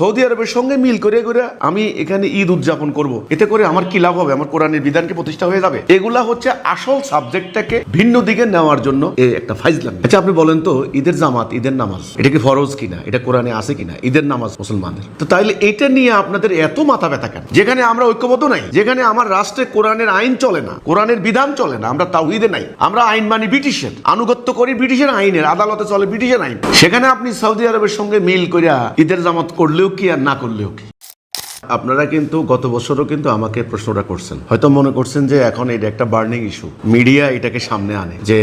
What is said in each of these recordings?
Saudi আরবের সঙ্গে মিল করে করে আমি এখানে ঈদ উদযাপন করব, এতে করে আমার কি লাভ হবে? আমার কোরআনের বিধানকে প্রতিষ্ঠা হয়ে যাবে। এগুলা হচ্ছে আসল সাবজেক্টটাকে ভিন্ন দিকে নেওয়ার জন্য একটা ফাইজলামি। আচ্ছা আপনি বলেন তো, ঈদের জামাত, ঈদের নামাজ এটা কি ফরজ কিনা, এটা কোরআনে আছে কিনা? ঈদের নামাজ মুসলমানদের, তো তাইলে এটা নিয়ে আপনাদের এত মাথা ব্যথা কেন? যেখানে আমরা ঐক্যবদ্ধ নাই, যেখানে আমার রাষ্ট্রে কোরআনের আইন চলে না, কোরআনের বিধান চলে না, আমরা তাওহীদে নাই, আমরা আইন মানি ব্রিটিশের, আনুগত্য করি ব্রিটিশের আইনের, আদালতে চলে ব্রিটিশের আইন, সেখানে আপনি সৌদি আরবের সঙ্গে মিল করিয়া ঈদের জামাত করলেও কি আর না করলেও কি? আপনারা কিন্তু গত বছরও কিন্তু আমাকে প্রশ্নটা করছেন, হয়তো মনে করছেন যে এখন এটা একটা বার্নিং ইস্যু, মিডিয়া এটাকে সামনে আনে, যে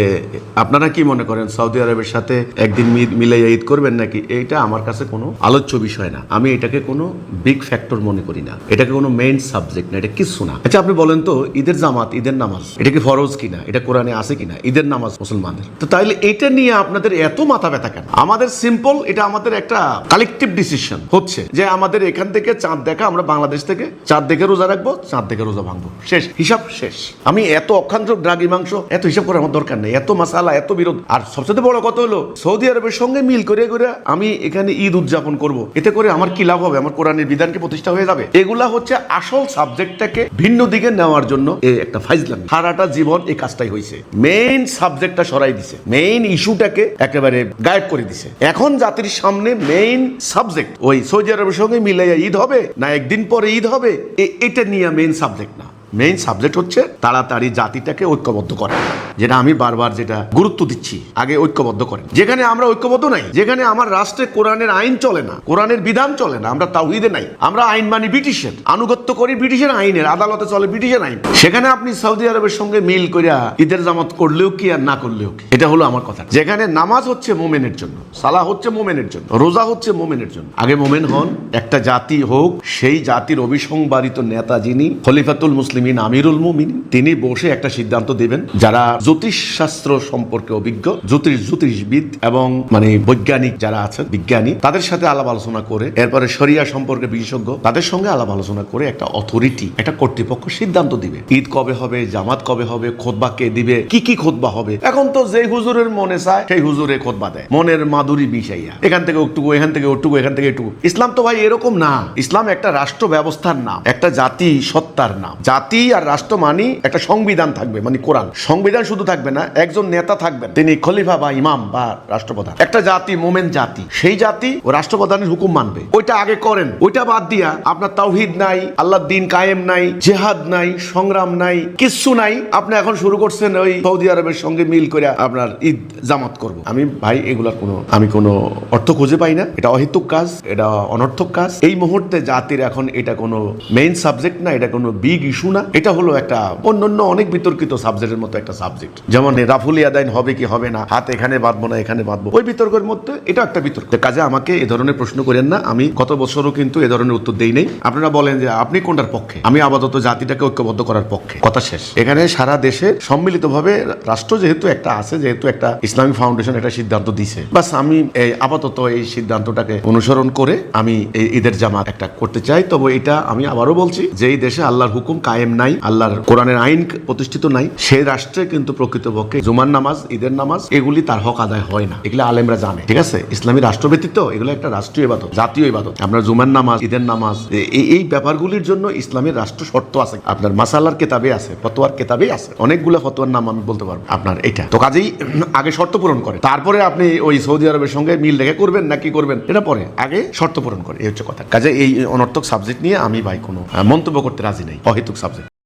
আপনারা কি মনে করেন সৌদি আরবের সাথে একদিন মিলাইয়া ঈদ করবেন নাকি? এইটা আমার কাছে কোনো আলোচ্য বিষয় না, আমি এটাকে কোনো বিগ ফ্যাক্টর মনে করি না, এটাকে কোনো মেইন সাবজেক্ট না, এটা কিছু না। আচ্ছা আপনি বলেন তো, ঈদের জামাত, ঈদের নামাজ এটা কি ফরজ কিনা, এটা কোরআনে আছে কিনা? ঈদের নামাজ মুসলমানদের, তো তাইলে এটা নিয়ে আপনাদের এত মাথা ব্যথা কেন? আমাদের সিম্পল, এটা আমাদের একটা কালেকটিভ ডিসিশন হচ্ছে যে আমাদের এখান থেকে চাঁদ দেখা, আমরা বাংলাদেশ থেকে চাঁদ দেখে রোজা রাখবো, চাঁদ দেখে রোজা ভাঙবো, শেষ, হিসাব শেষ। আমি এত অক্ষান্ত ড্রাগি মাংস এত হিসাব করার আমার দরকার নেই, এত মাসালা, এত বিরোধ। আর সবচেয়ে বড় কথা হলো, সৌদি আরবের সঙ্গে মিল করে করে আমি এখানে ঈদ উদযাপন করব, এতে করে আমার কি লাভ হবে? আমার কোরআনের বিধানকে প্রতিষ্ঠা হয়ে যাবে। এগুলা হচ্ছে আসল সাবজেক্টটাকে ভিন্ন দিকে নেওয়ার জন্য একটা ফাইজলামি। সারাটা জীবন এই কাজটাই হয়েছে, মেইন সাবজেক্টটা সরাই দিছে, মেইন ইস্যুটাকে একেবারে গায়েব করে দিছে। এখন জাতির সামনে মেইন সাবজেক্ট ওই সৌদি আরবের সঙ্গে মিলাইয়া ঈদ হবে না একদিন পরে ঈদ হবে, এটা নিয়ে মেইন সাবজেক্ট না। মেইন সাবজেক্ট হচ্ছে তাড়াতাড়ি জাতিটাকে ঐক্যবদ্ধ করা, যেটা আমি বারবার যেটা গুরুত্ব দিচ্ছি, আগে ঐক্যবদ্ধ করেন। যেখানে আমরা ঐক্যবদ্ধ নাই, যেখানে আমার রাষ্ট্রে কোরআনের আইন চলে না, কোরআনের বিধান চলে না, আমরা তাওহীদে নাই, আমরা আইন মানি ব্রিটিশের, আনুগত্য করি ব্রিটিশের আইনের, আদালতে চলে ব্রিটিশের আইন, সেখানে আপনি সৌদি আরবের সঙ্গে মিল করিয়া ঈদের জামাত করলেও কি আর না করলেও কি? এটা হলো আমার কথা। যেখানে নামাজ হচ্ছে মোমেনের জন্য, সালাহ হচ্ছে মোমেনের জন্য, রোজা হচ্ছে মোমেনের জন্য, আগে মোমেন হন, একটা জাতি হোক, সেই জাতির অবিসংবাদিত নেতা যিনি খলিফাতুল মুসলিমিন আমিরুল মুমিনিন, তিনি বসে একটা সিদ্ধান্ত দেবেন। যারা জ্যোতিষ শাস্ত্র সম্পর্কে অভিজ্ঞ, জ্যোতিষবিদ এবং মানে বৈজ্ঞানিক যারা আছেন, বিজ্ঞানী, তাদের সাথে আলাপ আলোচনা করে, এরপরে শরিয়া সম্পর্কে বিশেষজ্ঞ, তাদের সঙ্গে আলাপ আলোচনা করে একটা অথরিটি, একটা কর্তৃপক্ষ সিদ্ধান্ত দিবে ঈদ কবে হবে, জামাত কবে হবে, খুতবা কে দিবে, কি কি খুতবা হবে। এখন তো যে হুজুরের মনে চায় সেই হুজুরে খুতবা দেয়, মনের মাধুরী বিষাইয়া, এখান থেকে একটুকু, এখান থেকে একটুকু, এখান থেকে একটুকু। ইসলাম তো ভাই এরকম না। ইসলাম একটা রাষ্ট্র ব্যবস্থার নাম, একটা জাতি সত্তার নাম। জাতি আর রাষ্ট্র মানি একটা সংবিধান থাকবে, মানে কোরআন। সংবিধান শুধু থাকবে না, একজন নেতা থাকবেন, তিনি খলিফা বা ইমাম বা রাষ্ট্রপ্রধান। একটা জাতি মোমেন জাতি, সেই জাতি ও রাষ্ট্রপ্রধানের হুকুম মানবে। ওইটা আগে করেন, ওইটা বাদ দিয়া আপনার তাওহীদ নাই, আল্লাহর দ্বীন কায়েম নাই, জিহাদ নাই, সংগ্রাম নাই, কিচ্ছু নাই, আপনি এখন শুরু করছেন ওই সৌদি আরবের সঙ্গে মিল করে আপনার ঈদ জামাত করব। আমি ভাই এগুলার আমি কোনো অর্থ খুঁজে পাই না। এটা অহেতুক কাজ, এটা অনর্থক কাজ। এই মুহূর্তে জাতির এখন এটা কোনো মেইন সাবজেক্ট না, এটা কোনো বিগ ইস্যু না। এটা হলো একটা অন্যান্য অনেক বিতর্কিত সাবজেক্টের মতো একটা সাবজেক্ট, যেমন রাফুল ইয়াদাইন হবে কি হবে না, হাত এখানে বাঁধবো না এখানে বাঁধবো, ওই বিতর্কের মধ্যে এটা একটা বিতর্ক। কাজে আমাকে এ ধরনের প্রশ্ন করেন না, আমি গত বছরও কিন্তু এ ধরনের উত্তর দেই নাই। আপনারা বলেন যে আপনি কোনটার পক্ষে, আমি আপাতত জাতিটাকে ঐক্যবদ্ধ করার পক্ষে, কথা শেষ। এখানে সারা দেশে সম্মিলিতভাবে রাষ্ট্র যেহেতু একটা আছে, যেহেতু একটা ইসলামিক ফাউন্ডেশন একটা সিদ্ধান্ত দিছে, বাস আমি আপাতত এই সিদ্ধান্তটাকে অনুসরণ করে আমি এই ঈদের জামাত একটা করতে চাই। তবে এটা আমি আবারও বলছি, যে এই দেশে আল্লাহর হুকুম কায়েম নাই, আল্লাহর কোরআনের আইন প্রতিষ্ঠিত নাই, সেই রাষ্ট্রে কিন্তু প্রকৃতপক্ষে জুমার নামাজ, ঈদের নামাজ, এগুলি তার হক আদায় হয় না। এগুলো আলেমরা জানে, ঠিক আছে? ইসলামী রাষ্ট্র ব্যতীত এগুলো একটা রাষ্ট্রীয় ইবাদত, জাতীয় ইবাদত। আপনার জুমার নামাজ, ঈদের নামাজ, এই ব্যাপারগুলির জন্য ইসলামের রাষ্ট্র শর্ত আছে, আপনার মাসালার কেতাবে আছে, ফতোয়ার কেতাবে আছে, অনেকগুলো ফতোয়ার নাম আমি বলতে পারবো আপনার। এটা তো কাজেই আগে শর্ত পূরণ করে, তারপরে আপনি ওই সৌদি আরবের সঙ্গে মিল রেখে করবেন নাকি করবেন, এটা পরে, আগে শর্ত পূরণ করে, এই হচ্ছে কথা। কাজে এই অনর্থক সাবজেক্ট নিয়ে আমি ভাই কোনো মন্তব্য করতে রাজি নেই, অহেতুক সাবজেক্ট।